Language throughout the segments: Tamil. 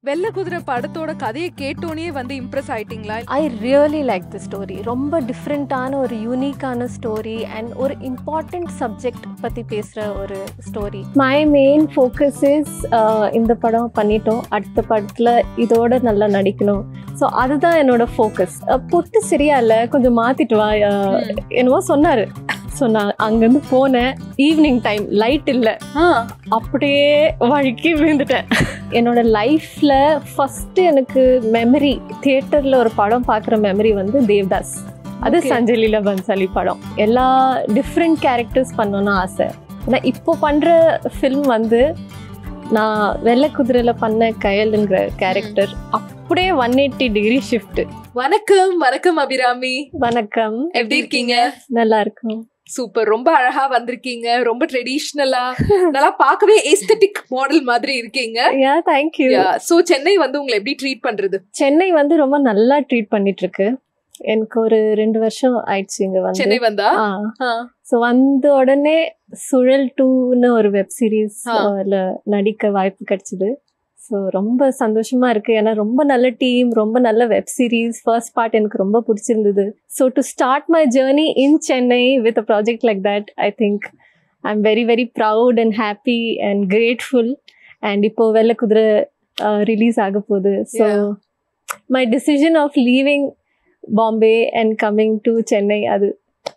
வெள்ளை குதிரை படத்தோட கதையை கேட்டோனே வந்து இம்ப்ரெஸ் ஆயிட்டீங்களா? I really like the story. ரொம்ப டிஃப்ரெண்ட்டான ஒரு யூனிக்கான ஸ்டோரி அண்ட் ஒரு இம்பார்ட்டண்ட் சப்ஜெக்ட் பற்றி பேசுகிற ஒரு story. My main focus is இந்த படம் பண்ணிட்டோம், அடுத்த படத்தில் இதோட நல்லா நடிக்கணும். ஸோ அதுதான் என்னோட ஃபோக்கஸ். பொட்டு சரியா இல்லை, கொஞ்சம் மாற்றிட்டு வா என்னவோ சொன்னார். ஸோ நான் அங்கேருந்து போனேன். ஈவினிங் டைம், லைட் இல்லை, அப்படியே வழுக்கி விழுந்துட்டேன். என்னோட லைஃப்பில் ஃபஸ்ட்டு எனக்கு மெமரி, தியேட்டரில் ஒரு படம் பார்க்குற மெமரி வந்து தேவ்தாஸ். அது சஞ்சய் லீலா பன்சாலி படம். எல்லா டிஃப்ரெண்ட் கேரக்டர்ஸ் பண்ணணும்னு ஆசை. ஆனால் இப்போ பண்ணுற ஃபில்ம் வந்து நான் வெள்ளை குதிரையில் பண்ண கயல்ங்கிற கேரக்டர் அப்படியே 180 டிகிரி ஷிஃப்ட். வணக்கம். வணக்கம் அபிராமி. வணக்கம். எப்படி இருக்கீங்க? நல்லா இருக்கும். சூப்பர். ரொம்ப அழகா வந்திருக்கீங்க. ரொம்ப ட்ரெடிஷ்னலா, நல்லா பார்க்கவே எஸ்தெட்டிக் மாடல் மாதிரி இருக்கீங்க. Thank you. சோ சென்னை வந்து உங்களை எப்படி ட்ரீட் பண்றது? சென்னை வந்து ரொம்ப நல்லா ட்ரீட் பண்ணிட்டு இருக்கு. எனக்கு ஒரு 2 வருஷம் ஆயிடுச்சு இங்க வந்து. சென்னை வந்தா ஸோ வந்த உடனே சுழல் 2ன்னு ஒரு வெப் சீரிஸ் நடிக்க வாய்ப்பு கிடைச்சிது. ஸோ ரொம்ப சந்தோஷமா இருக்கு. ஏன்னா ரொம்ப நல்ல டீம், ரொம்ப நல்ல வெப் சீரிஸ். ஃபர்ஸ்ட் பார்ட் எனக்கு ரொம்ப பிடிச்சிருந்தது. So to start my journey in Chennai with a project like that, I think I am very very proud and happy and grateful. And இப்போ வெள்ளை குதிரை ரிலீஸ் ஆக போகுது. So my decision of leaving Bombay and coming to Chennai, அது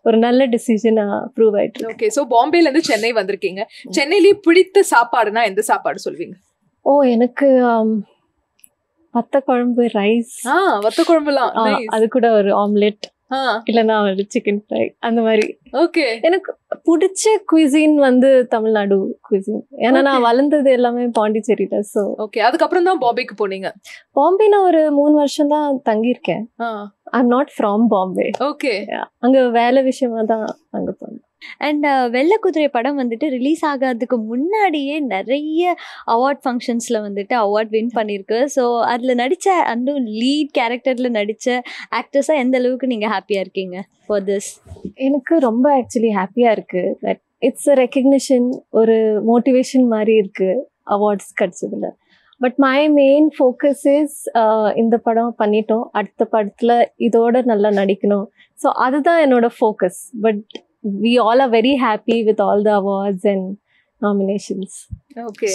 ஒரு நல்ல டிசிஷனா ப்ரூவ் ஆயிட்டு. ஓகே. ஸோ பாம்பேல இருந்து சென்னை வந்திருக்கீங்க. சென்னையிலேயே பிடித்த சாப்பாடுனா எந்த சாப்பாடு சொல்வீங்க? எனக்கு வத்த குழம்பு, ரைஸ். வத்த குழம்புலாம், அது கூட ஒரு ஆம்லெட், இல்லைன்னா ஒரு சிக்கன் ஃப்ரை, அந்த மாதிரி. ஓகே. எனக்கு பிடிச்ச குவிசின் வந்து தமிழ்நாடு குவிசின். ஏன்னா நான் வளர்ந்தது எல்லாமே பாண்டிச்சேரியில. So okay. அதுக்கப்புறம் தான் பாம்பேக்கு போனீங்க? பாம்பே நான் ஒரு 3 வருஷம் தான் தங்கியிருக்கேன். I am not from Bombay. Okay. அங்க வேலை விஷயமா தான் அங்க போனேன். அண்ட் வெள்ளை குதிரை படம் வந்துட்டு ரிலீஸ் ஆகாததுக்கு முன்னாடியே நிறைய அவார்ட் ஃபங்க்ஷன்ஸில் வந்துட்டு அவார்ட் வின் பண்ணியிருக்கு. ஸோ அதில் நடித்த அந்த லீட் கேரக்டரில் நடித்த ஆக்டர்ஸாக எந்த அளவுக்கு நீங்கள் ஹாப்பியாக இருக்கீங்க ஃபார் திஸ்? எனக்கு ரொம்ப ஆக்சுவலி ஹாப்பியாக இருக்குது. தட் இட்ஸ் அ ரெக்கக்னிஷன், ஒரு மோட்டிவேஷன் மாதிரி இருக்குது அவார்ட்ஸ் கிடைச்சதில். But my main focus is இந்த படம் பண்ணிட்டோம், அடுத்த படத்தில் இதோட நல்லா நடிக்கணும். ஸோ அதுதான் என்னோட focus. But we all are very happy with all the awards and nominations. Okay.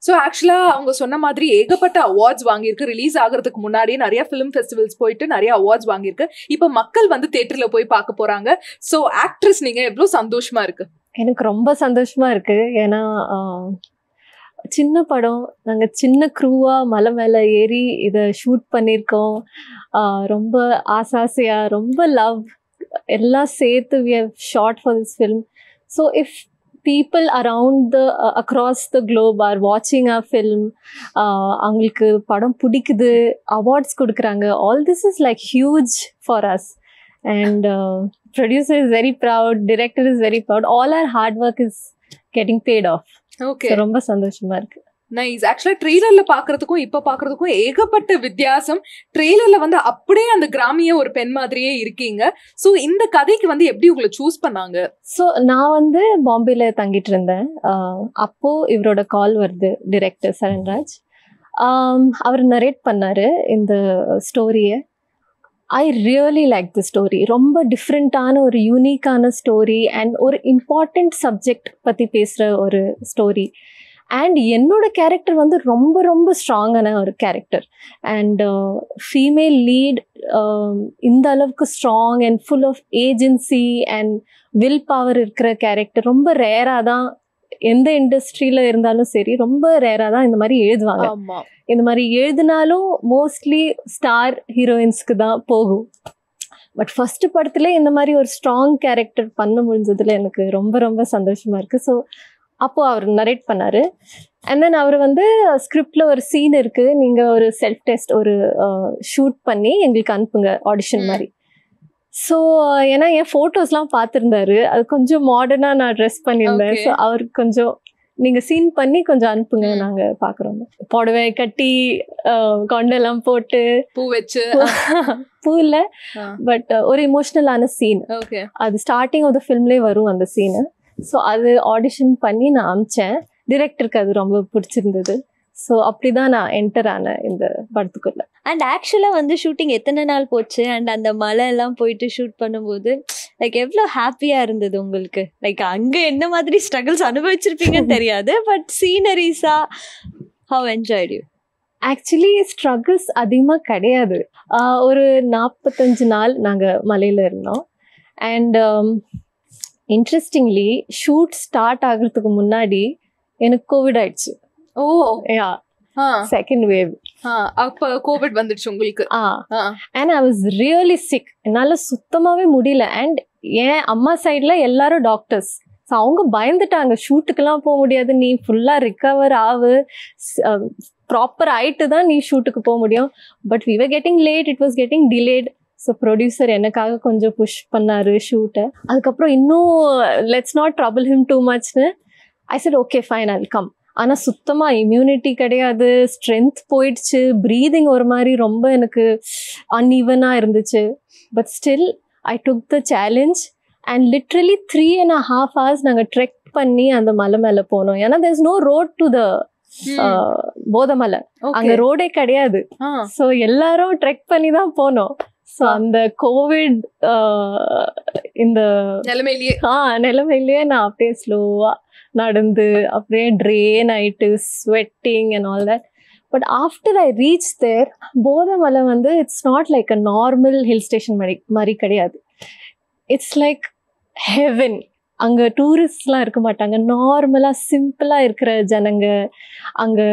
So actually அவங்க சொன்ன மாதிரி ஏகப்பட்ட அவார்ட்ஸ் வாங்கியிருக்கு. ரிலீஸ் ஆகிறதுக்கு முன்னாடியே நிறைய ஃபிலிம் ஃபெஸ்டிவல்ஸ் போயிட்டு நிறைய அவார்ட்ஸ் வாங்கியிருக்கு. இப்போ மக்கள் வந்து தியேட்டர்ல போய் பார்க்க போறாங்க. ஸோ ஆக்ட்ரஸ் நீங்க எவ்வளவு சந்தோஷமா இருக்கு? எனக்கு ரொம்ப சந்தோஷமா இருக்கு. ஏன்னா சின்ன படம், நாங்கள் சின்ன க்ரூவா மலை மேலே ஏறி இதை ஷூட் பண்ணியிருக்கோம். ரொம்ப ஆசாசையா, ரொம்ப லவ் எல்லாம் சேர்த்து we have shot for this film. So if people around across the globe are watching our film, அவங்களுக்கு படம் பிடிக்குது, அவார்ட்ஸ் கொடுக்குறாங்க, all this is like huge for us. And producer is very proud, director is very proud, all our hard work is getting paid off. Okay. So ரொம்ப சந்தோஷமா இருக்கு. நைஸ். ஆக்சுவலா ட்ரெய்லர்ல பாக்குறதுக்கும் இப்ப பாக்குறதுக்கும் ஏகப்பட்ட வித்தியாசம். ட்ரெய்லர்ல வந்து அப்படியே அந்த கிராமிய ஒரு பெண் மாதிரியே இருக்கீங்க. சோ இந்த கதைக்கு வந்து எப்படி உங்களை சூஸ் பண்ணாங்க? ஸோ நான் வந்து பாம்பேல தங்கிட்டு இருந்தேன். அப்போ இவரோட கால் வருது, டிரெக்டர் சரண்ராஜ். அவர் நரேட் பண்ணாரு இந்த ஸ்டோரியை. ஐ ரியலி லைக் தி ஸ்டோரி. ரொம்ப டிஃப்ரெண்ட்டான ஒரு யூனிக்கான ஸ்டோரி அண்ட் ஒரு இம்பார்ட்டண்ட் சப்ஜெக்ட் பற்றி பேசுகிற ஒரு ஸ்டோரி. அண்ட் என்னோட கேரக்டர் வந்து ரொம்ப ரொம்ப ஸ்ட்ராங்கான ஒரு கேரக்டர். அண்ட் ஃபீமேல் லீட் இந்த அளவுக்கு strong and full of agency and will power இருக்கிற கேரக்டர் ரொம்ப ரேராக தான், எந்த இண்டஸ்ட்ரியில் இருந்தாலும் சரி, ரொம்ப ரேராக தான் இந்த மாதிரி எழுதுவாங்க. இந்த மாதிரி எழுதினாலும் மோஸ்ட்லி ஸ்டார் ஹீரோயின்ஸ்க்கு தான் போகும். பட் ஃபர்ஸ்ட் படத்துல இந்த மாதிரி ஒரு ஸ்ட்ராங் கேரக்டர் பண்ண முடிஞ்சதுல எனக்கு ரொம்ப ரொம்ப சந்தோஷமா இருக்குது. ஸோ அப்போது அவர் நரேட் பண்ணார். அண்ட் தென் அவர் வந்து ஸ்கிரிப்டில் ஒரு சீன் இருக்குது, நீங்கள் ஒரு செல்ஃப் டெஸ்ட் ஒரு ஷூட் பண்ணி எங்களுக்கு அனுப்புங்க, ஆடிஷன் மாதிரி. ஸோ ஏன்னா என் ஃபோட்டோஸ்லாம் பார்த்துருந்தாரு, அது கொஞ்சம் மாடர்னாக நான் ட்ரெஸ் பண்ணியிருந்தேன். ஸோ அவர் கொஞ்சம் நீங்கள் சீன் பண்ணி கொஞ்சம் அனுப்புங்க, நாங்கள் பார்க்குறோம். புடவை கட்டி கொண்டெல்லாம் போட்டு பூ வச்சு, பூ இல்லை பட் ஒரு இமோஷ்னலான சீன். அது ஸ்டார்டிங் ஆஃப் த ஃபிலிம்லேயே வரும் அந்த சீனு. ஸோ அது ஆடிஷன் பண்ணி நான் அமிச்சேன். டிரெக்டருக்கு அது ரொம்ப பிடிச்சிருந்தது. ஸோ அப்படிதான் நான் என்டர் ஆனேன் இந்த படத்துக்குள்ள. அண்ட் ஆக்சுவலாக வந்து ஷூட்டிங் எத்தனை நாள் போச்சு அண்ட் அந்த மலை எல்லாம் போயிட்டு ஷூட் பண்ணும்போது லைக் எவ்வளோ ஹாப்பியாக இருந்தது உங்களுக்கு? லைக் அங்கே என்ன மாதிரி ஸ்ட்ரகிள்ஸ் அனுபவிச்சிருப்பீங்கன்னு தெரியாது, பட் சீனரிஸா how enjoyed you? Actually struggles அதிகமாக கிடையாது. ஒரு 45 நாள் நாங்கள் மலையில் இருந்தோம். அண்ட் இன்ட்ரெஸ்டிங்லி ஷூட் ஸ்டார்ட் ஆகுறதுக்கு முன்னாடி எனக்கு கோவிட் ஆயிடுச்சு. Oh yeah, second wave. அப்ப கோவிட் வந்துடுச்சு உங்களுக்கு? And I was really sick. என்னால சுத்தமாவே முடியல. அண்ட் என் அம்மா சைட்ல எல்லாரும் டாக்டர்ஸ். ஸோ அவங்க பயந்துட்டாங்க, ஷூட்டுக்கெல்லாம் போக முடியாது, நீ ஃபுல்லா ரிகவர் ஆகு, ப்ராப்பர் ஆயிட்டு தான் நீ ஷூட்டுக்கு போக முடியும். But we were getting late, it was getting delayed. So producer எனக்காக கொஞ்சம் புஷ் பண்ணாரு ஷூட்டை. அதுக்கப்புறம் இன்னும் let's not trouble him too மச்னு I said okay fine I will come. ஆனால் சுத்தமாக இம்யூனிட்டி கிடையாது, ஸ்ட்ரென்த் போயிடுச்சு, ப்ரீதிங் ஒரு மாதிரி ரொம்ப எனக்கு அன்ஈவனாக இருந்துச்சு. But still I took the challenge and literally 3.5 hours நாங்கள் ட்ரெக் பண்ணி அந்த மலை மேலே போனோம். ஏன்னா there is no road to the Bodhamalai, அங்கே ரோடே கிடையாது. ஸோ எல்லாரும் ட்ரெக் பண்ணி தான் போனோம். ஸோ அந்த கோவிட் இந்த நிலைமையிலேயே நான் அப்படியே ஸ்லோவாக நடந்து அப்படியே ட்ரெயின் ஆயிட்டு sweating and all that. But after I reach there, Bodhamalai வந்து it's not like a normal hill station மாதிரி கிடையாது. It's like heaven. அங்கே டூரிஸ்ட்லாம் இருக்க மாட்டாங்க, நார்மலாக சிம்பிளாக இருக்கிற ஜனங்க. அங்கே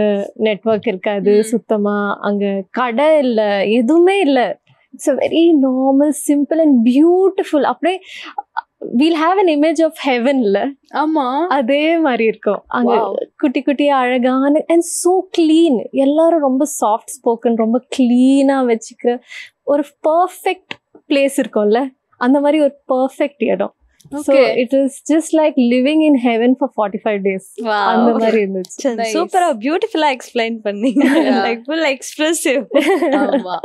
நெட்வொர்க் இருக்காது சுத்தமாக, அங்கே கடை இல்லை, எதுவுமே இல்லை. It's a very normal, simple and beautiful. அப்படியே we'll have an image of heavenல. ஆமா, அதே மாதிரி இருக்கும். அங்க குட்டி குட்டி அழகான and so clean. எல்லாரும் ரொம்ப சாஃப்ட் ஸ்போக்கன், ரொம்ப கிளீனா வச்சுக்கிற ஒரு பர்ஃபெக்ட் பிளேஸ் இருக்கும்ல, அந்த மாதிரி ஒரு பர்ஃபெக்ட் இடம். So it is just like living in heaven for 45 days. அந்த மாதிரி இருந்துச்சு. சூப்பரா பியூட்டிஃபுல்லா எக்ஸ்பிளைன் பண்ணீங்க. Like full expressive. ஆமா.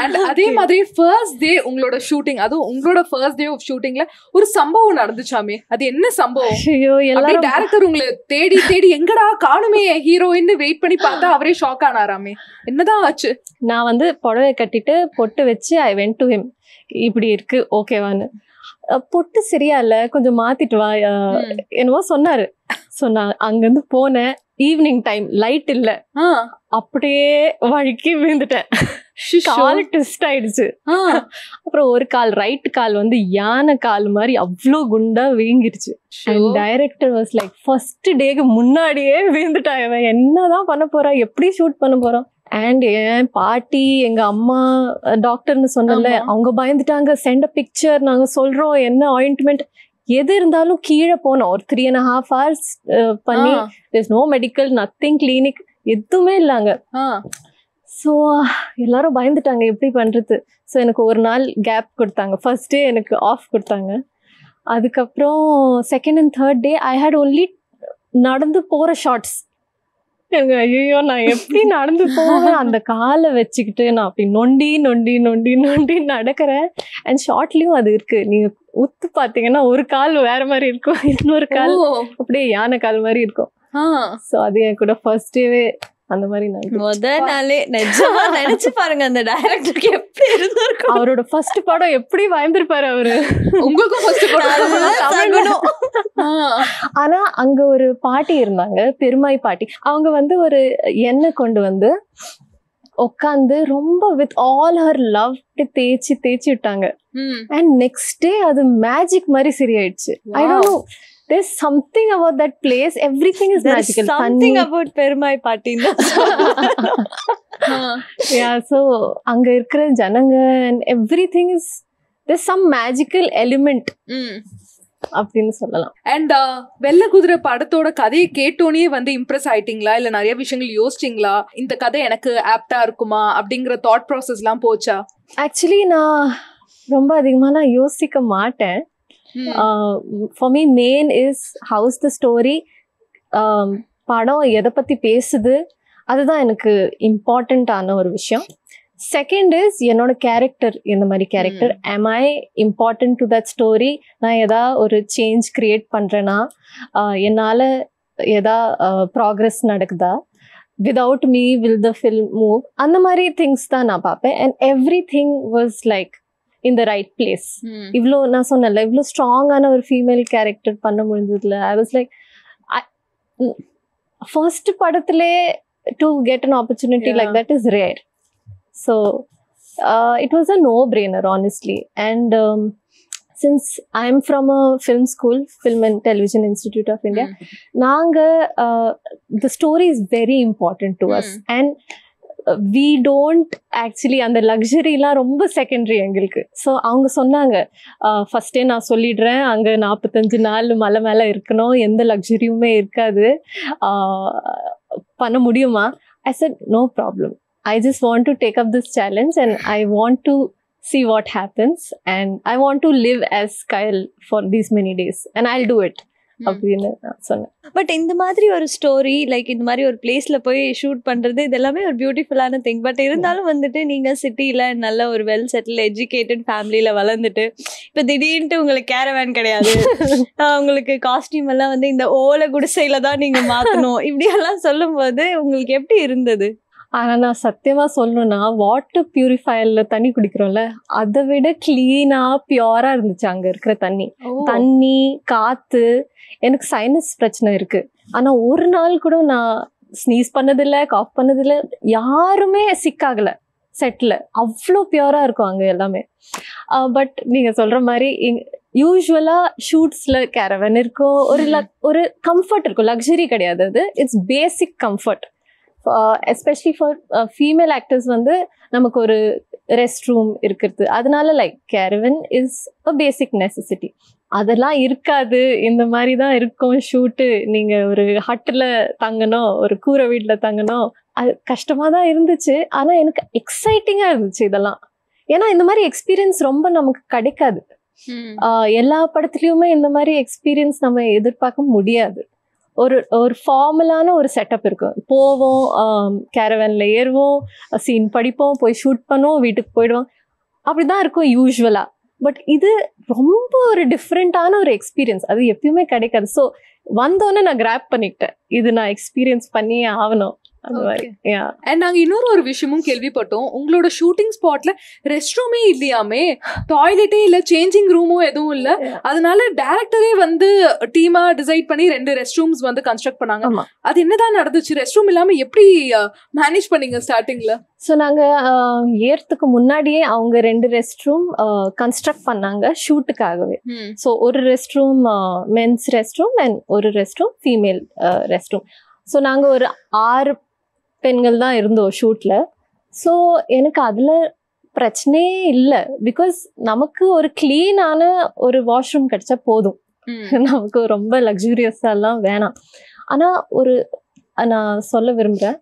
and அதே மாதிரி ஃபர்ஸ்ட் டே உங்களோட ஷூட்டிங், அதுவும் உங்களோட ஃபர்ஸ்ட் டே ஆஃப் ஷூட்டிங்ல ஒரு சம்பவம் நடந்துச்சாமே, அது என்ன சம்பவம்? ஐயோ, எல்லாரும் டைரக்டர் உங்களை தேடி தேடி எங்கடா காணுமே ஹீரோயின் வெயிட் பண்ணி பார்த்தா அவரே ஷாக் ஆனாராமே, என்னதான் ஆச்சு? நான் வந்து புடவை கட்டிட்டு பொட்டு வச்சு ஐ வென்ட் டு ஹிம். இப்படி இருக்கு ஓகேவான்னு. பொட்டு சரியா இல்ல, கொஞ்சம் மாத்திட்டு வா என்னவோ சொன்னாரு. ஸோ நான் அங்கிருந்து போனேன். ஈவினிங் டைம், லைட் இல்ல, அப்படியே வழுக்கி விழுந்துட்டேன். கால் ட்விஸ்ட் ஆயிடுச்சு. அப்புறம் ஒரு கால், ரைட் கால் வந்து யானை கால் மாதிரி அவ்வளோ குண்டா வீங்கிருச்சு. டைரக்டர் வாஸ் லைக் ஃபர்ஸ்ட் டேக்கு முன்னாடியே வீழ்ந்துட்டா, இவன் என்னதான் பண்ண போறா, எப்படி ஷூட் பண்ண போறோம். அண்ட் என் பாட்டி, எங்க அம்மா டாக்டர்னு சொன்னல, அவங்க பயந்துட்டாங்க. சென்ட் பிக்சர், நாங்க சொல்றோம் என்ன ஆயின்ட்மெண்ட் எது இருந்தாலும் கீழே போனோம். ஒரு 3.5 hours பண்ணி, there's no medical, nothing clinic, எதுவுமே இல்லைங்க. ஸோ எல்லாரும் பயந்துட்டாங்க, எப்படி பண்றது. ஸோ எனக்கு ஒரு நாள் கேப் கொடுத்தாங்க. ஃபர்ஸ்ட் டே எனக்கு ஆஃப் கொடுத்தாங்க. அதுக்கப்புறம் second and third day I had only நடந்து போற ஷார்ட்ஸ். எனக்கு ஐயோ நான் எப்படி நடந்து போவேன், அந்த காலை வச்சுக்கிட்டு நான் அப்படி நொண்டி நொண்டி நொண்டி நொண்டி நடக்கிறேன். அண்ட் ஷார்ட்லயும் அது இருக்கு, நீங்க உத்து பாத்தீங்கன்னா ஒரு கால் வேற மாதிரி இருக்கும், இன்னொரு கால் அப்படியே யானை கால் மாதிரி இருக்கும். ஸோ அது என் கூட ஃபர்ஸ்ட் டேவே அந்த மாதிரி முதல் நாளே நிஜமா நினைச்சு பாருங்க அந்த டைரக்டருக்கு எப்படி இருந்திருக்கும். அவரோட ஃபர்ஸ்ட் படம் எப்படி பயந்துருப்பாரு அவரு. உங்களுக்கும் ஃபர்ஸ்ட் படம். ஆனா அங்க ஒரு பாட்டி இருந்தாங்க, பெருமாய் பாட்டி. அவங்க வந்து ஒரு எண்ணெய் கொண்டு வந்து உட்காந்து ரொம்ப வித் ஆல் ஹர் லவ் தேய்ச்சி தேய்ச்சி விட்டாங்க. அண்ட் நெக்ஸ்ட் டே அது மேஜிக் மாதிரி சரியாயிடுச்சு. I don't know, there's something about that place, everything is magical. There's something about பெருமாய் பாட்டி. Yeah, so அங்க இருக்கிற ஜனங்க and everything is, there's some magical element அப்படின்னு சொல்லலாம். அண்ட் வெள்ளை குதிரை படத்தோட கதையை கேட்டோனே வந்து இம்ப்ரெஸ் ஆயிட்டீங்களா, இல்ல நிறைய விஷயங்கள் யோசிச்சிங்களா, இந்த கதை எனக்கு ஆப்டா இருக்குமா அப்படிங்கிற தாட் ப்ராசஸ் எல்லாம் போச்சா? ஆக்சுவலி நான் ரொம்ப அதிகமா நான் யோசிக்க மாட்டேன். For me main is how's the story, படம் எதை பத்தி பேசுது, அதுதான் எனக்கு இம்பார்ட்டன்டான ஒரு விஷயம். செகண்ட் இஸ் என்னோட கேரக்டர், எந்த மாதிரி character, am I important to that story, நான் எதா ஒரு சேஞ்ச் கிரியேட் பண்றேன்னா, என்னால் எதா ப்ராக்ரஸ் நடக்குதா. without me will the film move, அந்த மாதிரி திங்ஸ் தான் நான் பார்ப்பேன். And every thing was like in the right place. இவ்வளோ நான் சொன்னேன்ல, இவ்வளோ ஸ்ட்ராங்கான ஒரு ஃபீமேல் கேரக்டர் பண்ண முடிஞ்சதுல ஐ வாஸ் லைக் ஃபர்ஸ்ட் படத்திலே to get an opportunity like that is rare. So it was a no-brainer honestly. And since I am from a film school, Film and Television Institute of India, the story is very important to us, and we don't actually அந்த லக்ஸரிலாம் ரொம்ப செகண்டரி எங்களுக்கு. ஸோ அவங்க சொன்னாங்க, ஃபஸ்ட்டே நான் சொல்லிடுறேன், அங்கே 45 நாள் மலை மேலே இருக்கணும், எந்த லக்ஸரியுமே இருக்காது, பண்ண முடியுமா? I said no problem. I just want to take up this challenge and I want to see what happens and I want to live as Kyle for these many days and I'll do it. அப்படின்னு சொன்னேன். பட் இந்த மாதிரி ஒரு ஸ்டோரி லைக் இந்த மாதிரி ஒரு பிளேஸ்ல போய் ஷூட் பண்றது இதெல்லாமே ஒரு பியூட்டிஃபுல்லான திங். பட் இருந்தாலும் வந்துட்டு நீங்க சிட்டில நல்ல ஒரு வெல் செட்டில் எஜுகேட்டட் ஃபேமிலியில வளர்ந்துட்டு இப்ப திடீர்னு உங்களுக்கு கேரவேன் கிடையாது, உங்களுக்கு காஸ்டியூம் எல்லாம் வந்து இந்த ஓலை குடிசையில தான் நீங்க மாத்தணும், இப்படி எல்லாம் சொல்லும் போது உங்களுக்கு எப்படி இருந்தது? ஆனால் நான் சத்தியமாக சொல்லணும்னா வாட்டர் பியூரிஃபையரில் தண்ணி குடிக்கிறோம்ல, அதை விட கிளீனாக பியூராக இருந்துச்சு அங்கே இருக்கிற தண்ணி. தண்ணி, காற்று. எனக்கு சைனஸ் பிரச்சனை இருக்குது, ஆனால் ஒரு நாள் கூட நான் ஸ்னீஸ் பண்ணதில்லை, காஃப் பண்ணதில்லை, யாருமே சிக்காகலை செட்டில். அவ்வளோ பியூராக இருக்கும் அங்கே எல்லாமே. பட் நீங்கள் சொல்கிற மாதிரி யூஸ்வலாக ஷூட்ஸில் கேரவன் இருக்கும், ஒரு கம்ஃபர்ட் இருக்கும், லக்ஸரி கிடையாது அது, it's basic comfort. Especially for female actors வந்து நமக்கு ஒரு ரெஸ்ட் ரூம் இருக்கிறது, அதனால like caravan is a basic necessity. அதெல்லாம் இருக்காது, இந்த மாதிரி தான் இருக்கும் ஷூட்டு. நீங்கள் ஒரு ஹட்டில் தங்கணும், ஒரு கூரை வீட்டில் தங்கணும், அது கஷ்டமாக தான் இருந்துச்சு. ஆனால் எனக்கு எக்ஸைட்டிங்காக இருந்துச்சு இதெல்லாம். ஏன்னா இந்த மாதிரி எக்ஸ்பீரியன்ஸ் ரொம்ப நமக்கு கிடைக்காது. எல்லா படத்துலையுமே இந்த மாதிரி எக்ஸ்பீரியன்ஸ் நம்ம எதிர்பார்க்க முடியாது. ஒரு ஃபார்மலான ஒரு செட்டப் இருக்கும், போவோம், கேரவனில் ஏறுவோம், சீன் படிப்போம், போய் ஷூட் பண்ணுவோம், வீட்டுக்கு போயிடுவோம், அப்படிதான் இருக்கும் யூஸ்வலாக. பட் இது ரொம்ப ஒரு டிஃப்ரெண்ட்டான ஒரு எக்ஸ்பீரியன்ஸ், அது எப்பயுமே கிடைக்காது. ஸோ வந்தோன்னே நான் கிராப் பண்ணிக்கிட்டேன், இது நான் எக்ஸ்பீரியன்ஸ் பண்ணியே ஆகணும். அண்ட் நாங்க இன்னொரு விஷயமும் கேள்விப்பட்டோம், உங்களோட ஷூட்டிங் ஸ்பாட்ல ரெஸ்ட் ரூமே இல்லையாமே, டாய்லெட்டே இல்ல, சேஞ்சிங் ரூமும் எதுவும் இல்ல, அதனால டைரக்டரே வந்து டீமா டிசைட் பண்ணி 2 ரெஸ்ட் ரூம்ஸ் வந்து கன்ஸ்ட்ரக்ட் பண்ணாங்க. அது என்னதான் நடந்துச்சு? ரெஸ்ட் ரூம் இல்லாம எப்படி மேனேஜ் பண்ணீங்க ஸ்டார்டிங்ல? ஸோ நாங்கள் ஏறதுக்கு முன்னாடியே அவங்க 2 ரெஸ்ட் ரூம் கன்ஸ்ட்ரக்ட் பண்ணாங்க ஷூட்டுக்காகவே. ஸோ ஒரு rest room men's rest room and ஒரு rest room female rest room. So நாங்கள் ஒரு 6 பெண்கள் தான் இருந்தோம் ஷூட்டில். ஸோ எனக்கு அதில் பிரச்சனையே இல்லை, பிகாஸ் நமக்கு ஒரு கிளீனான ஒரு வாஷ்ரூம் கிடைச்சா போதும், நமக்கு ரொம்ப லக்ஸூரியஸாலாம் வேணாம். ஆனால் நான் சொல்ல விரும்புகிறேன்,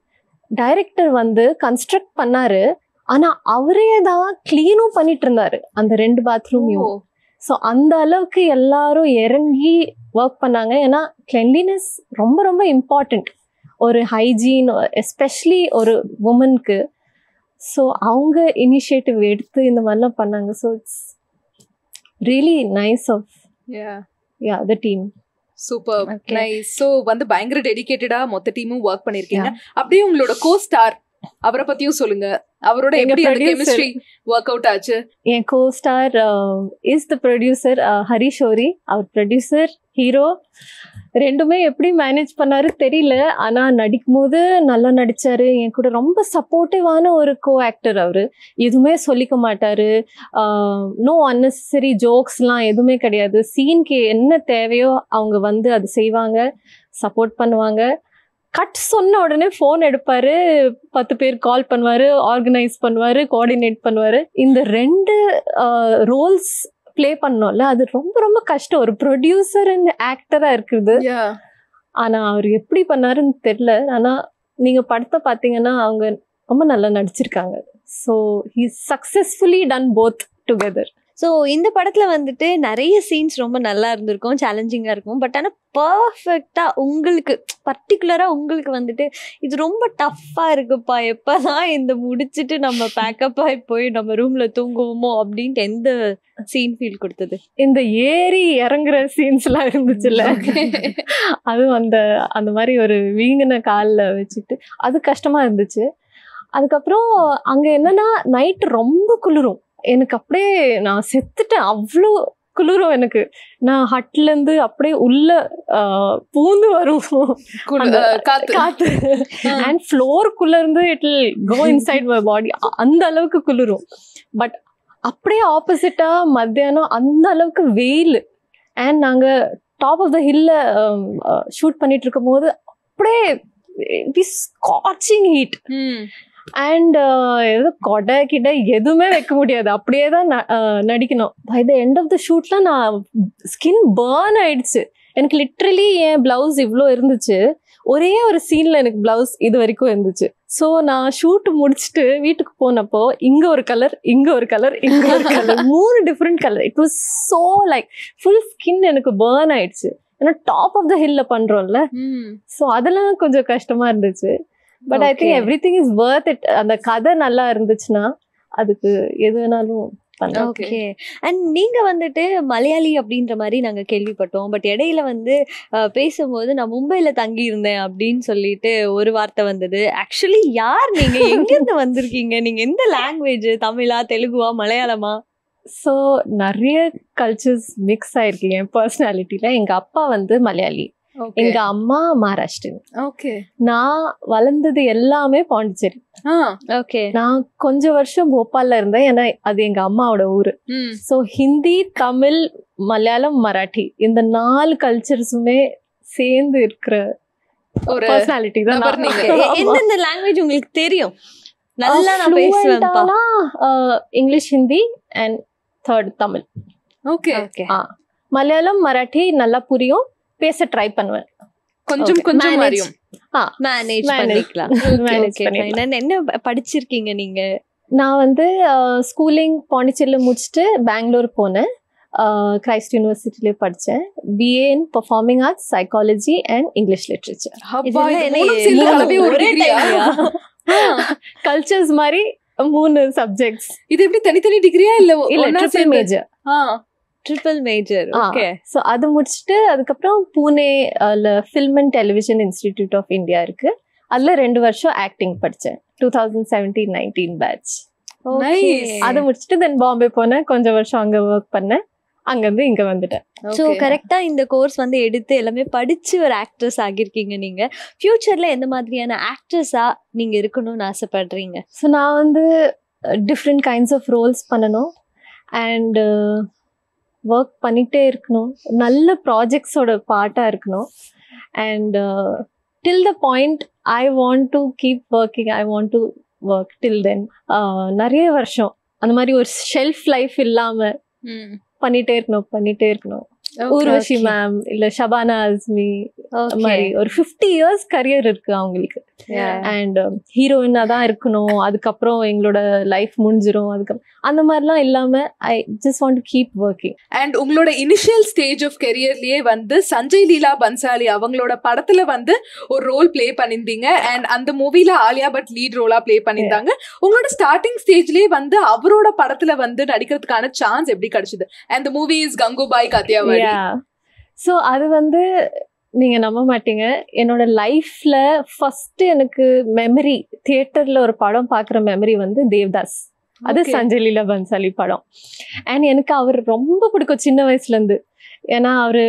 டைரக்டர் வந்து கன்ஸ்ட்ரக்ட் பண்ணாரு, ஆனால் அவரே தான் கிளீனும் பண்ணிட்டு இருந்தாரு அந்த 2 பாத்ரூமையும். ஸோ அந்த அளவுக்கு எல்லாரும் இறங்கி ஒர்க் பண்ணாங்க. ஏன்னா கிளென்லினஸ் ரொம்ப ரொம்ப இம்பார்ட்டண்ட், ஒரு ஹைஜீன், எஸ்பெஷலி ஒரு உமனுக்கு. ஸோ அவங்க இனிஷியேட்டிவ் எடுத்து இந்த மாதிரிலாம் பண்ணாங்க. So it's really nice of the team. Super nice. So வந்து பயங்கர டெடிகேட்டடா மொத்த டீமும் ஒர்க் பண்ணிருக்கீங்க. அப்படியே உங்களோட கோ-ஸ்டார் அவரை பத்தியும் சொல்லுங்க, அவரோட எப்படி அந்த கெமிஸ்ட்ரி வொர்க் அவுட் ஆச்சு? என் co-star is the producer Harishori. அவர் ப்ரொடியூசர், ஹீரோ, ரெண்டுமே எப்படி மேனேஜ் பண்ணாரு தெரியல. ஆனா நடிக்கும் போது நல்லா நடிச்சாரு. என் கூட ரொம்ப சப்போர்ட்டிவான ஒரு கோ ஆக்டர் அவரு. எதுவுமே சொல்லிக்க மாட்டாரு, நோ அன்னெசரி ஜோக்ஸ்லாம் எதுவுமே கிடையாது. சீனுக்கு என்ன தேவையோ அவங்க வந்து அது செய்வாங்க, சப்போர்ட் பண்ணுவாங்க. கட் சொன்ன உடனே ஃபோன் எடுப்பாரு, 10 பேர் கால் பண்ணுவாரு, ஆர்கனைஸ் பண்ணுவாரு, கோஆர்டினேட் பண்ணுவாரு. இந்த 2 ரோல்ஸ் பிளே பண்ணோம்ல, அது ரொம்ப ரொம்ப கஷ்டம் ஒரு ப்ரொடியூசர் அண்ட் ஆக்டரா இருக்குது. ஆனா அவர் எப்படி பண்ணாருன்னு தெரியல. ஆனா நீங்க படத்தை பாத்தீங்கன்னா அவங்க ரொம்ப நல்லா நடிச்சிருக்காங்க. So he successfully done both together. So இந்த படத்துல வந்துட்டு நிறைய சீன்ஸ் ரொம்ப நல்லா இருந்திருக்கும், சேலஞ்சிங்கா இருக்கும். பட் ஆனா பர்ஃபெக்டா உங்களுக்கு பர்டிகுலரா உங்களுக்கு வந்துட்டு இது ரொம்ப டஃப்பா இருக்குப்பா, எப்பதான் இந்த முடிச்சுட்டு நம்ம பேக்கப் ஆகி போய் நம்ம ரூம்ல தூங்குவோமோ அப்படின்ட்டு எந்த சீன் ஃபீல் கொடுத்தது? இந்த ஏறி இறங்குற சீன்ஸ் எல்லாம் இருந்துச்சுல்ல, அதுவும் அந்த மாதிரி ஒரு வீங்கின காலில் வச்சுட்டு அது கஷ்டமா இருந்துச்சு. அதுக்கப்புறம் அங்க என்னன்னா நைட் ரொம்ப குளிரும், எனக்கு அப்படியே நான் செத்துட்டேன், அவ்வளோ குளிரும் எனக்கு. நான் ஹட்ல இருந்து அப்படியே உள்ள பூந்து வரும் காத்து அண்ட் ஃப்ளோருக்குள்ள இருந்து it will go inside my body, அந்த அளவுக்கு குளிரும். பட் அப்படியே ஆப்போசிட்டா மத்தியானம் அந்த அளவுக்கு வெயில். அண்ட் நாங்க டாப் ஆஃப் த ஹில்ல ஷூட் பண்ணிட்டு இருக்கும் போது அப்படியே ஸ்காட்சிங் ஹீட். அண்ட் ஏதோ கொடை கிட்ட எதுவுமே வைக்க முடியாது, அப்படியே தான் நடிக்கணும். By the end of the ஷூட்ல நான் ஸ்கின் பர்ன் ஆயிடுச்சு. எனக்கு லிட்ரலி என் பிளவுஸ் இவ்வளோ இருந்துச்சு, ஒரே ஒரு சீன்ல எனக்கு பிளவுஸ் இது வரைக்கும் இருந்துச்சு. ஸோ நான் ஷூட் முடிச்சுட்டு வீட்டுக்கு போனப்போ இங்க ஒரு கலர், இங்க ஒரு கலர், இங்க ஒரு colour, 3 different colour. It was so like full skin எனக்கு பர்ன் ஆயிடுச்சு. ஏன்னா டாப் ஆஃப் த ஹில்ல பண்றோம்ல, ஸோ அதெல்லாம் கொஞ்சம் கஷ்டமா இருந்துச்சு. But I think everything is worth it. அந்த கதை நல்லா இருந்துச்சுன்னா அதுக்கு எது வேணாலும் பண்ணலாம். ஓகே. அண்ட் நீங்க வந்துட்டு மலையாளி அப்படின்ற மாதிரி நாங்க கேள்விப்பட்டோம். பட் இடையில வந்து பேசும்போது நான் மும்பைல தங்கி இருந்தேன் அப்படின்னு சொல்லிட்டு ஒரு வார்த்தை வந்தது. ஆக்சுவலி யார் நீங்க, எங்க இருந்து வந்திருக்கீங்க, நீங்க எந்த லாங்குவேஜ், தமிழா, தெலுங்குவா, மலையாளமா? ஸோ நிறைய கல்ச்சர்ஸ் மிக்ஸ் ஆயிருக்கு என் பர்சனாலிட்டியில. எங்க அப்பா வந்து மலையாளி, எங்க அம்மா மகாராஷ்டிரன். ஓகே. நான் வளர்ந்தது எல்லாமே பாண்டிச்சேரி. ஓகே. நான் கொஞ்சம் வருஷம் போபால்ல இருந்தேன், ஏன்னா அது எங்க அம்மாவோட ஊரு. ஸோ ஹிந்தி, தமிழ், மலையாளம், மராட்டி இந்த 4 கல்ச்சர்ஸுமே சேர்ந்து இருக்கிற ஒரு பர்சனாலிட்டி தான். எந்தெந்த லாங்குவேஜ் உங்களுக்கு தெரியும்? நல்லா நான் பேசுவேன்ப்பா. English, Hindi and 3rd Tamil. Okay. Malayalam, Marathi நல்லா புரியும், பேச ட்ரை பண்ணுவேன். கொஞ்சம் கொஞ்சம் வரையும் மேனேஜ் பண்ணிக்கலாம். என்ன படிச்சிருக்கீங்க நீங்க? நான் வந்து ஸ்கூலிங் பாண்டிச்சேரியில முடிச்சுட்டு பெங்களூர் போனேன். கிரைஸ்ட் யூனிவர்சிட்டியில படித்தேன். BA in Performing Arts, Psychology and English Literature. Cultures மாதிரி 3 சப்ஜெக்ட்ஸ். இது எப்படி தனித்தனி டிகிரியா இல்ல triple major? Triple major. Okay. So அது முடிச்சுட்டு அதுக்கப்புறம் பூனேல film and television institute of India இருக்கு, அதில் 2 வருஷம் ஆக்டிங் படித்தேன். 2017-19 பேட்ச். அதை முடிச்சுட்டு தென் பாம்பே போனேன், கொஞ்சம் வருஷம் அங்கே ஒர்க் பண்ணேன், அங்கேருந்து இங்கே வந்துட்டேன். ஸோ கரெக்டாக இந்த கோர்ஸ் வந்து எடுத்து எல்லாமே படித்து ஒரு ஆக்ட்ரஸ் ஆகியிருக்கீங்க. நீங்கள் ஃப்யூச்சரில் எந்த மாதிரியான ஆக்ட்ரஸாக நீங்கள் இருக்கணும்னு ஆசைப்படுறீங்க? ஸோ நான் வந்து டிஃப்ரெண்ட் கைண்ட்ஸ் ஆஃப் ரோல்ஸ் பண்ணணும் அண்ட் ஒர்க் பண்ணிகிட்டே இருக்கணும், நல்ல ப்ராஜெக்ட்ஸோட பார்ட்டாக இருக்கணும். And till the point I want to keep working, I want to work till then. நிறைய வருஷம் அந்த மாதிரி ஒரு ஷெல்ஃப் லைஃப் இல்லாமல் பண்ணிகிட்டே இருக்கணும். ஊர்வஷி மேம் இல்ல ஷபானா அஸ்மி மாதிரி ஒரு 50 years கரியர் இருக்கு அவங்களுக்கு. அண்ட் ஹீரோயினா தான் இருக்கணும், அதுக்கப்புறம் எங்களோட லைஃப் முடிஞ்சிரும், அதுக்கப்புறம் அந்த மாதிரிலாம் இல்லாம I just want to keep working. And உங்களோட இனிஷியல் ஸ்டேஜ் ஆஃப் கெரியர்லயே வந்து சஞ்சய் லீலா பன்சாலி அவங்களோட படத்துல வந்து ஒரு ரோல் பிளே பண்ணிருந்தீங்க. அண்ட் அந்த மூவில ஆலியா பட் லீட் ரோலா பிளே பண்ணிருந்தாங்க. உங்களோட ஸ்டார்டிங் ஸ்டேஜ்லயே வந்து அவரோட படத்துல வந்து நடிக்கிறதுக்கான சான்ஸ் எப்படி கிடைச்சது? And the movie is Gangubai Kathiawadi. So அது வந்து நீங்க நம்ப மாட்டீங்க, என்னோட லைஃப்ல ஃபர்ஸ்ட் எனக்கு மெமரி தியேட்டர்ல ஒரு படம் பார்க்குற மெமரி வந்து தேவ்தாஸ். அது சஞ்சய் லீலா பன்சாலி படம். அண்ட் எனக்கு அவர் ரொம்ப பிடிக்கும் சின்ன வயசுல இருந்து. ஏன்னா அவரு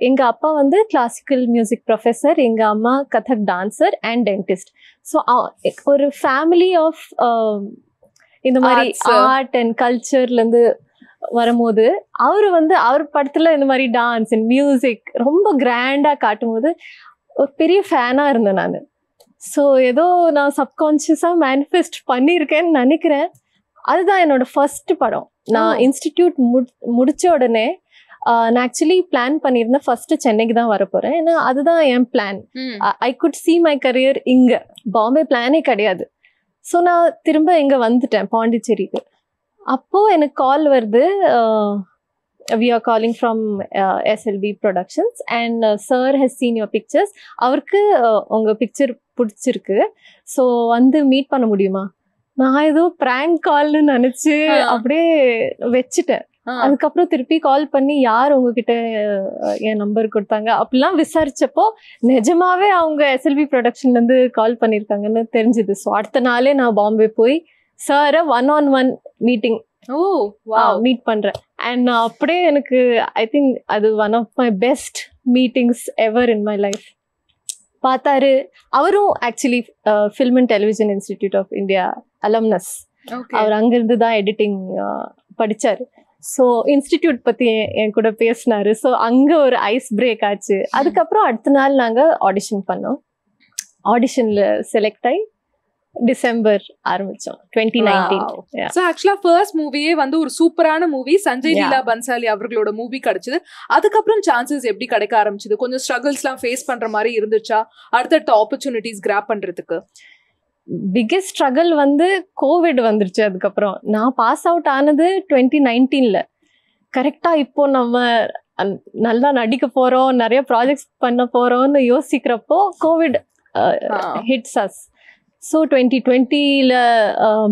எங்க அப்பா வந்து கிளாசிக்கல் மியூசிக் ப்ரொஃபஸர், எங்க அம்மா Kathak dancer and dentist. So ஒரு ஃபேமிலி ஆஃப் இந்த மாதிரி ஆர்ட் அண்ட் கல்ச்சர்ல இருந்து வரும்போது அவரு வந்து அவர் படத்துல இந்த மாதிரி டான்ஸ் அண்ட் மியூசிக் ரொம்ப கிராண்டா காட்டும் போது ஒரு பெரிய ஃபேனா இருந்தேன் நான். ஸோ ஏதோ நான் சப்கான்ஷியஸா மேனிஃபெஸ்ட் பண்ணியிருக்கேன்னு நினைக்கிறேன். அதுதான் என்னோட ஃபர்ஸ்ட் படம். நான் இன்ஸ்டிடியூட் முடிச்ச உடனே நான் ஆக்சுவலி பிளான் பண்ணியிருந்தேன் ஃபர்ஸ்ட் சென்னைக்கு தான் வர போறேன். ஏன்னா அதுதான் என் plan. I could see my career இங்க. பாம்பே பிளானே கிடையாது. ஸோ நான் திரும்ப இங்க வந்துட்டேன் பாண்டிச்சேரிக்கு. அப்போ எனக்கு கால் வருது, we are calling from SLB Productions and sir has seen your pictures. அவருக்கு உங்க பிக்சர் பிடிச்சிருக்கு, ஸோ வந்து மீட் பண்ண முடியுமா? நான் ஏதோ பிராங்க் கால்னு நினைச்சு அப்படியே வச்சுட்டேன். அதுக்கப்புறம் திருப்பி கால் பண்ணி யார் உங்ககிட்ட என் நம்பர் கொடுத்தாங்க அப்படிலாம் விசாரிச்சப்போ நிஜமாவே அவங்க SLB ப்ரொடக்ஷன்ல இருந்து கால் பண்ணிருக்காங்கன்னு தெரிஞ்சுது. ஸோ அடுத்த நாளே நான் பாம்பே போய் சாரை 1-on-1 மீட்டிங் மீட் பண்றேன். அண்ட் அப்படியே எனக்கு ஐ திங்க் அது one of my best meetings ever in my life. பார்த்தாரு, அவரும் actually film and television institute of India alumnus. அவர் அங்கிருந்து தான் எடிட்டிங் படிச்சாரு. ஸோ இன்ஸ்டிடியூட் பத்தி என் கூட பேசினாரு. ஸோ அங்க ஒரு ஐஸ் பிரேக் ஆச்சு. அதுக்கப்புறம் அடுத்த நாள் நாங்க ஆடிஷன் பண்ணோம். ஆடிஷன்ல செலக்ட் ஆகி டிசம்பர் ஆரம்பிச்சோம் 2019. சோ ஆக்சுவலா ஃபர்ஸ்ட் மூவியே வந்து ஒரு சூப்பரான மூவி, சஞ்சய் லீலா பன்சாலி அவர்களோட மூவி கிடைச்சது. அதுக்கப்புறம் சான்சஸ் எப்படி கிடைக்க ஆரம்பிச்சது? கொஞ்சம் ஸ்ட்ரகிள்ஸ்லாம் ஃபேஸ் பண்ற மாதிரி இருந்துச்சா அடுத்தடுத்த ஆப்பர்ச்சுனிட்டிஸ் கிராப் பண்றதுக்கு? பிக்கெஸ்ட் ஸ்ட்ரகிள் வந்து கோவிட் வந்துருச்சு. அதுக்கப்புறம் நான் பாஸ் அவுட் ஆனது 2019ல. கரெக்டா இப்போ நம்ம நல்லா நடிக்க போறோம், நிறைய ப்ராஜெக்ட்ஸ் பண்ண போறோம்னு யோசிக்கிறப்போ கோவிட் ஹிட்ஸ் அஸ். ஸோ 2020ல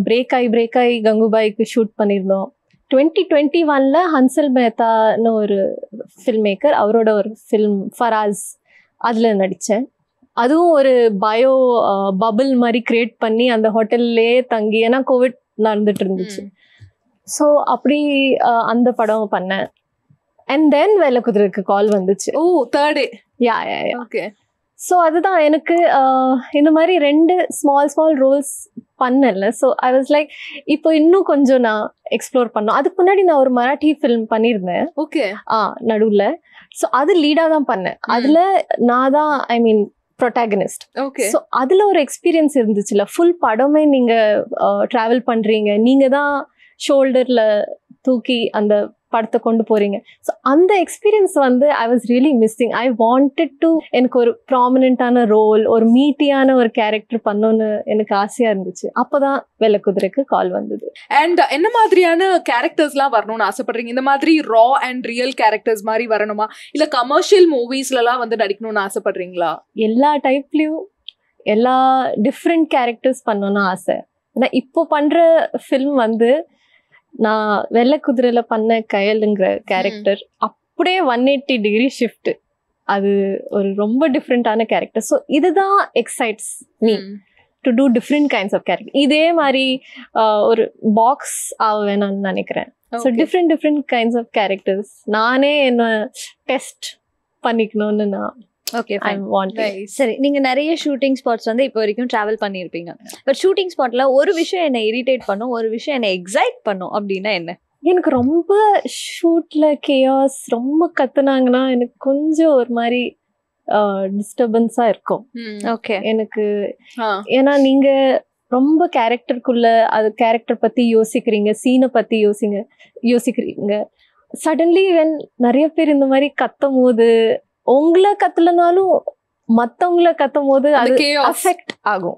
பிரேக் ஆகி கங்குபாய்க்கு ஷூட் பண்ணியிருந்தோம். 2021ல ஹன்சல் மேத்தான்னு ஒரு ஃபில்ம் மேக்கர், அவரோட ஒரு ஃபில்ம் ஃபராஸ், அதில் நடித்தேன். அதுவும் ஒரு பயோ பபிள் மாதிரி கிரியேட் பண்ணி அந்த ஹோட்டல்லே தங்கி, ஏன்னா கோவிட் நடந்துட்டு இருந்துச்சு. ஸோ அப்படி அந்த படம் பண்ணேன். அண்ட் தென் வெள்ளக்குதிரைக்கு கால் வந்துச்சு. Oh, third day. Yeah okay. So அதுதான் எனக்கு இந்த மாதிரி 2 ஸ்மால் ரோல்ஸ் பண்ணல. ஸோ ஐ வாஸ் லைக் இப்போ இன்னும் கொஞ்சம் நான் எக்ஸ்ப்ளோர் பண்ணோம். அதுக்கு முன்னாடி நான் ஒரு மராட்டி ஃபிலிம் பண்ணியிருந்தேன். ஓகே. நடுவில். ஸோ அது லீடாக தான் பண்ணேன். அதில் நான் தான் ஐ மீன் ப்ரொட்டாகனிஸ்ட். ஓகே. ஸோ அதில் ஒரு எக்ஸ்பீரியன்ஸ் இருந்துச்சுல, ஃபுல் படமே நீங்கள் ட்ராவல் பண்ணுறீங்க, நீங்கள் தான் ஷோல்டரில் தூக்கி அந்த படத்தை கொண்டு போறீங்க. ஸோ அந்த எக்ஸ்பீரியன்ஸ் வந்து ஐ was really missing. I wanted to, எனக்கு ஒரு ப்ராமினென்ட்டான ரோல், ஒரு மீட்டியான ஒரு கேரக்டர் பண்ணணும்னு எனக்கு ஆசையா இருந்துச்சு. அப்போதான் வெள்ளக்குதிரைக்கு கால் வந்தது. அண்ட் என்ன மாதிரியான கேரக்டர்ஸ்லாம் வரணும்னு ஆசைப்படுறீங்க? இந்த மாதிரி ரா அண்ட் ரியல் கேரக்டர்ஸ் மாதிரி வரணுமா, இல்ல கமர்ஷியல் மூவிஸ்லாம் வந்து நடிக்கணும்னு ஆசைப்படுறீங்களா? எல்லா டைப்லயும் எல்லா டிஃப்ரெண்ட் கேரக்டர்ஸ் பண்ணணும்னு ஆசை. ஏன்னா இப்போ பண்ற ஃபில்ம் வந்து நான் வெள்ளக்குதிரையில பண்ண கயலுங்கிற கேரக்டர் அப்படியே 180 டிகிரி ஷிஃப்ட். அது ஒரு ரொம்ப டிஃப்ரெண்டான கேரக்டர். ஸோ இதுதான் excites me to do different kinds of character. இதே மாதிரி ஒரு பாக்ஸ் ஆக வேணும்னு நினைக்கிறேன். So different kinds of characters நானே என்ன டெஸ்ட் பண்ணிக்கணும்னு நான் சரி. நீங்க நிறைய ஷூட்டிங் ஸ்பாட்ஸ் வந்து இப்போ வரைக்கும் டிராவல் பண்ணிருப்பீங்க. பட் ஷூட்டிங் ஸ்பாட்ல ஒரு விஷயம் என்ன இரிட்டேட் பண்ணும், ஒரு விஷயம் என்ன எக்ஸைட் பண்ணும் அப்படின்னா என்ன? எனக்கு ரொம்ப ஷூட்ல கேயாஸ் ரொம்ப கத்துனாங்கன்னா எனக்கு கொஞ்சம் ஒரு மாதிரி டிஸ்டர்பன்ஸா இருக்கும். ஓகே. எனக்கு ஏன்னா நீங்க ரொம்ப கேரக்டருக்குள்ள அது கேரக்டர் பத்தி யோசிக்கிறீங்க, சீனை பத்தி யோசிக்கிறீங்க. சடன்லி நிறைய பேர் இந்த மாதிரி கத்தும் போது, உங்களை கத்தலனாலும் மத்தவங்களை கத்தும் போது அது அஃபெக்ட் ஆகும்.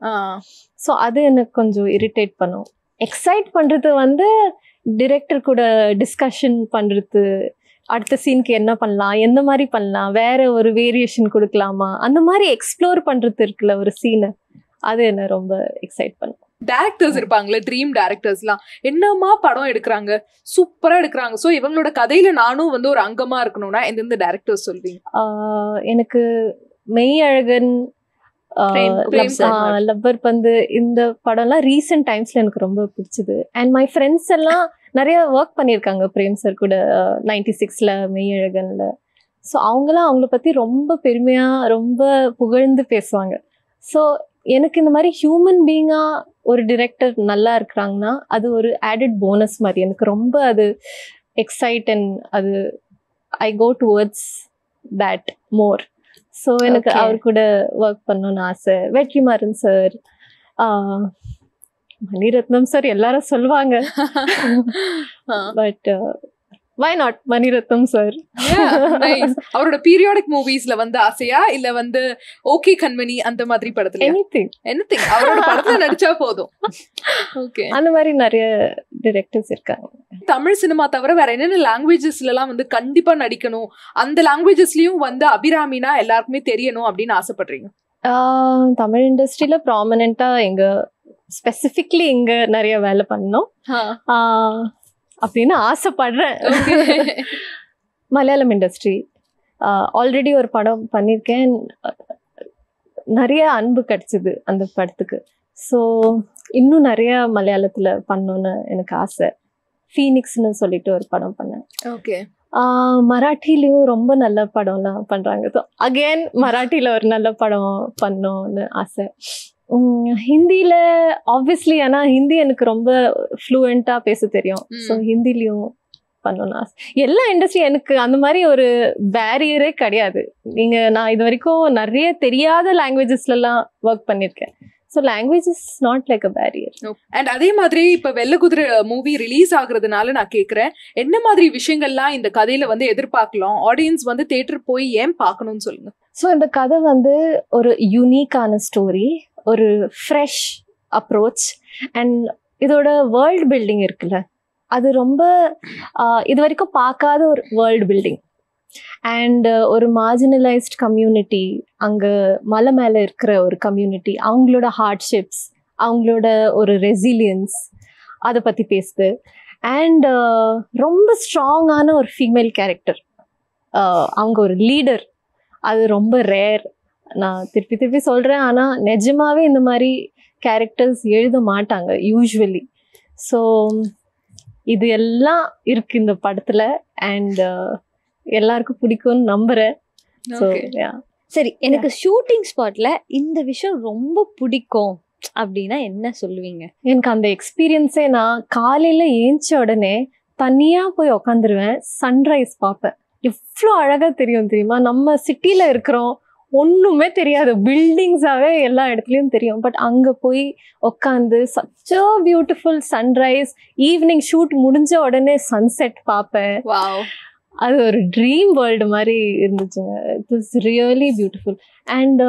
ஸோ அது எனக்கு கொஞ்சம் இரிட்டேட் பண்ணும். எக்ஸைட் பண்றது வந்து டிரெக்டர் கூட டிஸ்கஷன் பண்றது, அடுத்த சீனுக்கு என்ன பண்ணலாம், எந்த மாதிரி பண்ணலாம், வேற ஒரு வேரியேஷன் கொடுக்கலாமா, அந்த மாதிரி எக்ஸ்ப்ளோர் பண்றது இருக்குல்ல ஒரு சீனை, அது என்ன ரொம்ப எக்ஸைட் பண்ணும். டைரக்டர்ஸ் இருப்பாங்களே, ட்ரீம் டைரக்டர்ஸ்லாம் என்னமா படம் எடுக்கிறாங்க, சூப்பரா எடுக்கிறாங்க, ஸோ இவங்களோட கதையில நானும் வந்து ஒரு அங்கமா இருக்கணும்னா எந்தெந்த டைரக்டர்ஸ் சொல்வீங்க? எனக்கு மெய்யழகன், லப்பர் பந்து, இந்த படம்லாம் ரீசெண்ட் டைம்ஸ்ல எனக்கு ரொம்ப பிடிச்சது. அண்ட் மை ஃப்ரெண்ட்ஸ் எல்லாம் நிறைய ஒர்க் பண்ணியிருக்காங்க பிரேம் சார் கூட 96ல மெய்யழகன்ல. ஸோ அவங்களாம் அவங்கள பத்தி ரொம்ப பெருமையா ரொம்ப புகழ்ந்து பேசுவாங்க. ஸோ எனக்கு இந்த மாதிரி ஹியூமன் பீயிங்கா ஒரு டிரெக்டர் நல்லா இருக்கிறாங்கன்னா அது ஒரு ஆடட் போனஸ் மாதிரி. எனக்கு ரொம்ப அது எக்ஸைட் அண்ட் அது I go towards that more. So எனக்கு அவர் கூட ஒர்க் பண்ணணும்னு ஆசை. வெற்றிமாறன் சார், மணிரத்னம் சார் எல்லாரும் சொல்லுவாங்க. But why not Maniratnam sir. அவரோட பீரியாடிக் மூவிஸ்ல வந்து ஆசையா இல்ல வந்து ஓகே கண்மணி அந்த மாதிரி படத்துல? எனிதிங் அவரோட படத்துல நடிச்சா போதும். ஓகே, அந்த மாதிரி நிறைய டைரக்டர்ஸ் இருக்காங்க. தமிழ் சினிமா தவிர வேற என்னென்ன லாங்குவேஜஸ்ல எல்லாம் வந்து கண்டிப்பா நடிக்கணும், அந்த லாங்குவேஜஸ்லயும் வந்து அபிராமினா எல்லாருக்குமே தெரியணும் அப்படின்னு ஆசைப்படுறீங்க? தமிழ் இண்டஸ்ட்ரியில ப்ராமினென்ட்டா எங்க ஸ்பெசிஃபிக்லி இங்க நிறைய வேலை பண்ணோம் அப்படின்னு ஆசைப்படுறேன். மலையாளம் இண்டஸ்ட்ரி ஆல்ரெடி ஒரு படம் பண்ணியிருக்கேன், நிறைய அன்பு கிடைச்சிது அந்த படத்துக்கு. ஸோ இன்னும் நிறைய மலையாளத்தில் பண்ணணும்னு எனக்கு ஆசை. ஃபீனிக்ஸ்னு சொல்லிட்டு ஒரு படம் பண்ணேன். ஓகே, மராட்டிலையும் ரொம்ப நல்ல படம்லாம் பண்ணுறாங்க. ஸோ அகெயின் மராட்டியில் ஒரு நல்ல படம் பண்ணோன்னு ஆசை. ஹிந்தியில் ஆப்வியஸ்லி, ஏன்னா ஹிந்தி எனக்கு ரொம்ப ஃப்ளூயண்ட்டாக பேச தெரியும். ஸோ ஹிந்திலையும் பண்ணணும்னு ஆசை. எல்லா இண்டஸ்ட்ரி எனக்கு அந்த மாதிரி ஒரு பேரியரே கிடையாது. நான் இது வரைக்கும் நிறைய தெரியாத லாங்குவேஜஸ்லாம் ஒர்க் பண்ணியிருக்கேன். So language is not like a barrier. And அதே மாதிரி இப்ப வெள்ளக்குதிரை மூவி ரிலீஸ் ஆகுறதுனால நான் கேக்குறேன், என்ன மாதிரி விஷயங்கள்லாம் இந்த கதையில வந்து எதிர்பார்க்கலாம், ஆடியன்ஸ் வந்து தியேட்டர் போய் ஏன் பார்க்கணும்னு சொல்லுங்க. ஸோ இந்த கதை வந்து ஒரு யூனிக்கான ஸ்டோரி, ஒரு ஃப்ரெஷ் அப்ரோச், அண்ட் இதோட வேர்ல்ட் பில்டிங் இருக்குல்ல, அது ரொம்ப இது வரைக்கும் பார்க்காத ஒரு வேர்ல்டு பில்டிங். அண்ட் ஒரு மார்ஜினலைஸ்ட் கம்யூனிட்டி, அங்கே மலை மேலே இருக்கிற ஒரு கம்யூனிட்டி, அவங்களோட ஹார்ட்ஷிப்ஸ், அவங்களோட ஒரு ரெசிலியன்ஸ், அதை பற்றி பேசுது. அண்ட் ரொம்ப ஸ்ட்ராங்கான ஒரு ஃபீமேல் கேரக்டர், அவங்க ஒரு லீடர், அது ரொம்ப ரேர். நான் திருப்பி சொல்கிறேன், ஆனால் நிஜமாவே இந்த மாதிரி கேரக்டர்ஸ் எழுத மாட்டாங்க யூஸ்வலி. ஸோ இது எல்லாம் இருக்குது இந்த படத்தில், அண்ட் எல்லாருக்கும் பிடிக்கும்னு நம்புறேன். சரி, எனக்கு ஷூட்டிங் ஸ்பாட்ல இந்த விஷயம் ரொம்ப பிடிக்கும் அப்படின்னா என்ன சொல்லுவீங்க? எனக்கு அந்த எக்ஸ்பீரியன்ஸே, நான் காலையில ஏஞ்ச உடனே தனியா போய் உக்காந்துருவேன், சன்ரைஸ் பார்ப்பேன். எவ்வளோ அழகா தெரியும் தெரியுமா? நம்ம சிட்டில இருக்கிறோம், ஒண்ணுமே தெரியாது, பில்டிங்ஸாவே எல்லா இடத்துலயும் தெரியும். பட் அங்க போய் உக்காந்து such a beautiful sunrise, evening shoot முடிஞ்ச உடனே சன்செட் பார்ப்பேன். அது ஒரு ட்ரீம் வேர்ல்டு மாதிரி இருந்துச்சுங்க. It was really beautiful. And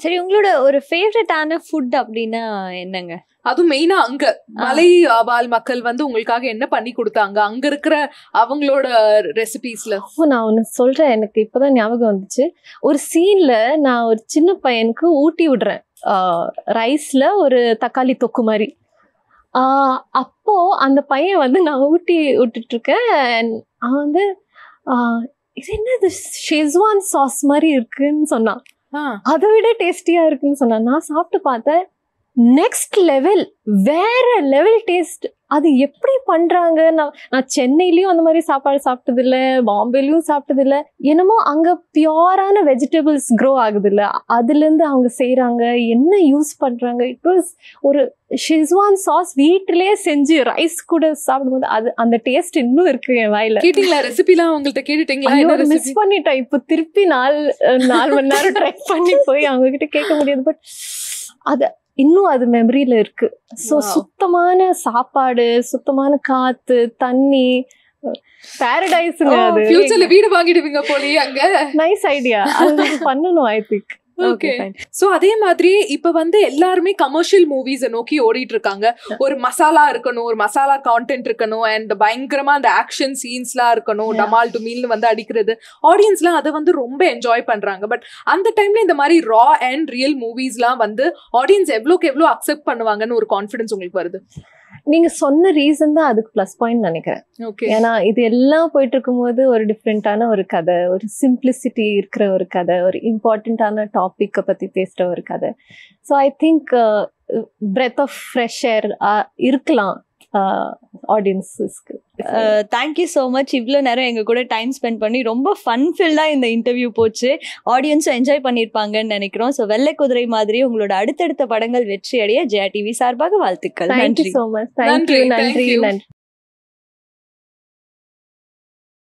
சரி, உங்களோட ஒரு ஃபேவரட்டான ஃபுட் அப்படின்னா என்னங்க? அதுவும் மெயினா அங்க மலை வாழ் மக்கள் வந்து உங்களுக்காக என்ன பண்ணி கொடுத்தாங்க, அங்க இருக்கிற அவங்களோட ரெசிபீஸ்ல? நான் ஒன்று சொல்றேன், எனக்கு இப்போதான் ஞாபகம் வந்துச்சு. ஒரு சீன்ல நான் ஒரு சின்ன பையனுக்கு ஊட்டி விடுறேன் ரைஸ்ல ஒரு தக்காளி தொக்கு மாதிரி. அப்போ அந்த பையன் வந்து நான் ஊட்டி விட்டுட்டு இருக்கேன், அவன் வந்து இது என்னது ஷெஸ்வான் சாஸ் மாதிரி இருக்குன்னு சொன்னான். அதை விட டேஸ்டியா இருக்குன்னு சொன்னான். நான் சாப்பிட்டு பார்த்தேன், நெக்ஸ்ட் லெவல், வேற லெவல் டேஸ்ட். அது எப்படி பண்றாங்க? நான் சென்னையிலயும் அந்த மாதிரி சாப்பாடு சாப்பிட்டது இல்லை, பாம்பேலயும் சாப்பிட்டது இல்லை. என்னமோ அங்க பியூரான வெஜிடபிள்ஸ் க்ரோ ஆகுது இல்ல, அதுல இருந்து அவங்க செய்யறாங்க, என்ன யூஸ் பண்றாங்க. இட் வாஸ் ஒரு ஷெஸ்வான் சாஸ் வீட்டிலேயே செஞ்சு ரைஸ் கூட சாப்பிடும்போது அது அந்த டேஸ்ட் இன்னும் இருக்கு என் வாயில. கேட்டீங்களா ரெசிபிலாம்? உங்கள்கிட்ட கேட்டுட்டீங்களா? மிஸ் பண்ணிட்டேன். இப்போ திருப்பி 4 மணி நேரம் ட்ரை பண்ணி போய் அவங்க கிட்ட கேட்க முடியாது. பட் அது இன்னும் அது மெமரியில இருக்கு. ஸோ சுத்தமான சாப்பாடு, சுத்தமான காத்து, தண்ணி, பாரடைஸ்ங்க. அது ஃபியூச்சர்ல வீடு வாங்கிடுவீங்க போலயே அங்க. நைஸ் ஐடியா, அது பண்ணணும் ஐ திங்க். ஓகே, சோ அதே மாதிரி இப்ப வந்து எல்லாருமே கமர்ஷியல் மூவிஸை நோக்கி ஓடிட்டு இருக்காங்க. ஒரு மசாலா இருக்கணும், ஒரு மசாலா கான்டென்ட் இருக்கணும், அண்ட் பயங்கரமா அந்த ஆக்ஷன் சீன்ஸ்லாம் இருக்கணும், டமால் டுமீல்னு வந்து அடிக்கிறது. ஆடியன்ஸ்லாம் அதை வந்து ரொம்ப என்ஜாய் பண்றாங்க. பட் அந்த டைம்ல இந்த மாதிரி ரா அண்ட் ரியல் மூவிஸ்லாம் வந்து ஆடியன்ஸ் எவ்வளோக்கு எவ்வளோ அக்செப்ட் பண்ணுவாங்கன்னு ஒரு கான்ஃபிடன்ஸ் உங்களுக்கு வருது? நீங்க சொன்ன ரீசன் தான் அதுக்கு பிளஸ் பாயிண்ட் நினைக்கிறேன். ஏன்னா இது எல்லாம் போயிட்டு இருக்கும்போது ஒரு டிஃப்ரெண்டான ஒரு கதை, ஒரு சிம்பிளிசிட்டி இருக்கிற ஒரு கதை, ஒரு இம்பார்ட்டன்டான டாபிக்கை பத்தி பேசுற ஒரு கதை. So I think breath of fresh air இருக்கலாம் ஆடியன்ஸஸ்க்கு. Thank you so much. இவ்வளோ நேரம் எங்கள் கூட டைம் ஸ்பெண்ட் பண்ணி ரொம்ப ஃபன்ஃபில்டாக இந்த இன்டர்வியூ போச்சு. ஆடியன்ஸும் என்ஜாய் பண்ணியிருப்பாங்கன்னு நினைக்கிறோம். ஸோ வெள்ளைக்குதிரை மாதிரி உங்களோட அடுத்தடுத்த படங்கள் வெற்றி அடைய ஜெயா டிவி சார்பாக வாழ்த்துக்கள். நன்றி ஸோ மச். நன்றி.